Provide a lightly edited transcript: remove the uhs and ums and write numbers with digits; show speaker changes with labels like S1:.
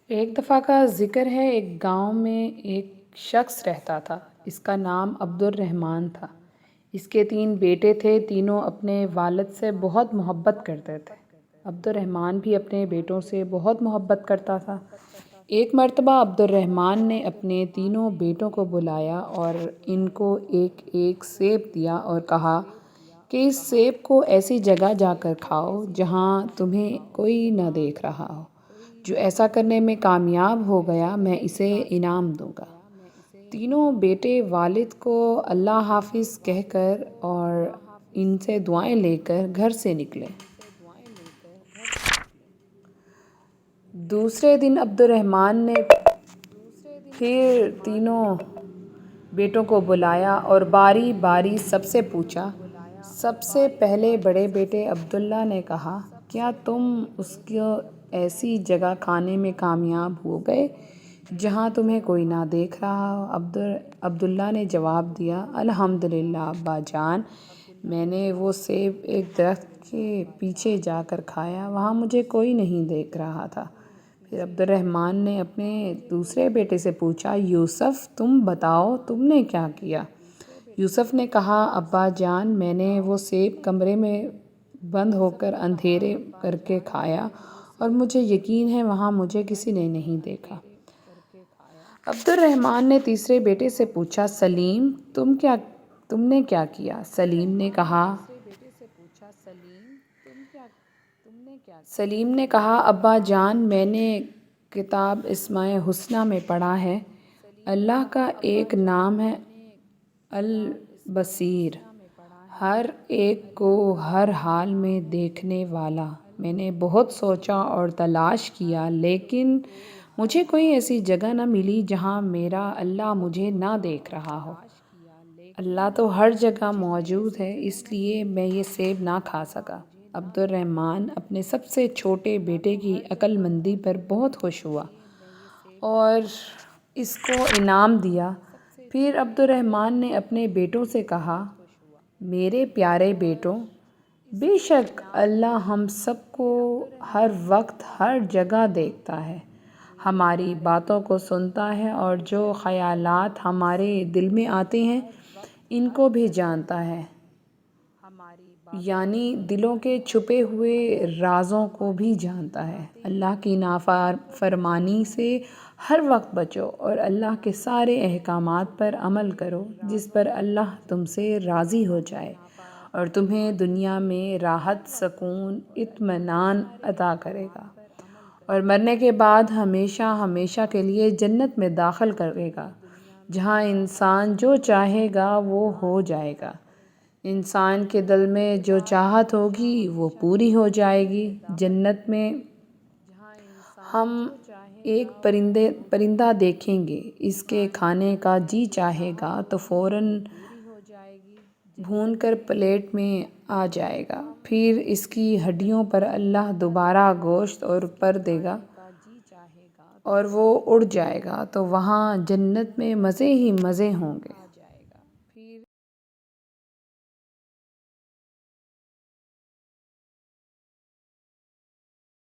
S1: ایک دفعہ کا ذکر ہے، ایک گاؤں میں ایک شخص رہتا تھا۔ اس کا نام عبد الرحمن تھا۔ اس کے 3 بیٹے تھے، تینوں اپنے والد سے بہت محبت کرتے تھے۔ عبد الرحمن بھی اپنے بیٹوں سے بہت محبت کرتا تھا۔ ایک مرتبہ عبد الرحمن نے اپنے تینوں بیٹوں کو بلایا اور ان کو ایک ایک سیب دیا اور کہا کہ اس سیب کو ایسی جگہ جا کر کھاؤ جہاں تمہیں کوئی نہ دیکھ رہا ہو۔ جو ایسا کرنے میں کامیاب ہو گیا میں اسے انعام دوں گا۔ تینوں بیٹے والد کو اللہ حافظ کہہ کر اور ان سے دعائیں لے کر گھر سے نکلے۔ دوسرے دن عبد الرحمن نے پھر تینوں بیٹوں کو بلایا اور باری باری سب سے پوچھا۔ سب سے پہلے بڑے بیٹے عبداللہ نے کہا، کیا تم اس کو ایسی جگہ کھانے میں کامیاب ہو گئے جہاں تمہیں کوئی نہ دیکھ رہا ہو؟ عبداللہ نے جواب دیا، الحمدللہ ابا جان، میں نے وہ سیب ایک درخت کے پیچھے جا کر کھایا، وہاں مجھے کوئی نہیں دیکھ رہا تھا۔ پھر عبد الرحمن نے اپنے دوسرے بیٹے سے پوچھا، یوسف تم بتاؤ تم نے کیا کیا؟ یوسف نے کہا، ابا جان، میں نے وہ سیب کمرے میں بند ہو کر اندھیرے کر کے کھایا اور مجھے یقین ہے وہاں مجھے کسی نے نہیں دیکھا۔ عبد الرحمن نے تیسرے بیٹے سے پوچھا، سلیم تم نے کیا کیا؟ سلیم نے کہا، ابا جان، میں نے کتاب اسماء الحسنی میں پڑھا ہے، اللہ کا ایک نام ہے البصیر، ہر ایک کو ہر حال میں دیکھنے والا۔ میں نے بہت سوچا اور تلاش کیا لیکن مجھے کوئی ایسی جگہ نہ ملی جہاں میرا اللہ مجھے نہ دیکھ رہا ہو۔ اللہ تو ہر جگہ موجود ہے، اس لیے میں یہ سیب نہ کھا سکا۔ عبد الرحمن اپنے سب سے چھوٹے بیٹے کی عقل مندی پر بہت خوش ہوا اور اس کو انعام دیا۔ پھر عبد الرحمن نے اپنے بیٹوں سے کہا، میرے پیارے بیٹوں، بے شک اللہ ہم سب کو ہر وقت ہر جگہ دیکھتا ہے، ہماری باتوں کو سنتا ہے اور جو خیالات ہمارے دل میں آتے ہیں ان کو بھی جانتا ہے، یعنی دلوں کے چھپے ہوئے رازوں کو بھی جانتا ہے۔ اللہ کی نافرمانی سے ہر وقت بچو اور اللہ کے سارے احکامات پر عمل کرو جس پر اللہ تم سے راضی ہو جائے اور تمہیں دنیا میں راحت، سکون، اطمینان عطا کرے گا اور مرنے کے بعد ہمیشہ ہمیشہ کے لیے جنت میں داخل کرے گا جہاں انسان جو چاہے گا وہ ہو جائے گا۔ انسان کے دل میں جو چاہت ہوگی وہ پوری ہو جائے گی۔ جنت میں ہم ایک پرندہ دیکھیں گے، اس کے کھانے کا جی چاہے گا تو فوراً بھون کر پلیٹ میں آ جائے گا، پھر اس کی ہڈیوں پر اللہ دوبارہ گوشت اور پر دے گا اور وہ اڑ جائے گا تو وہاں جنت میں مزے ہی مزے ہوں گے۔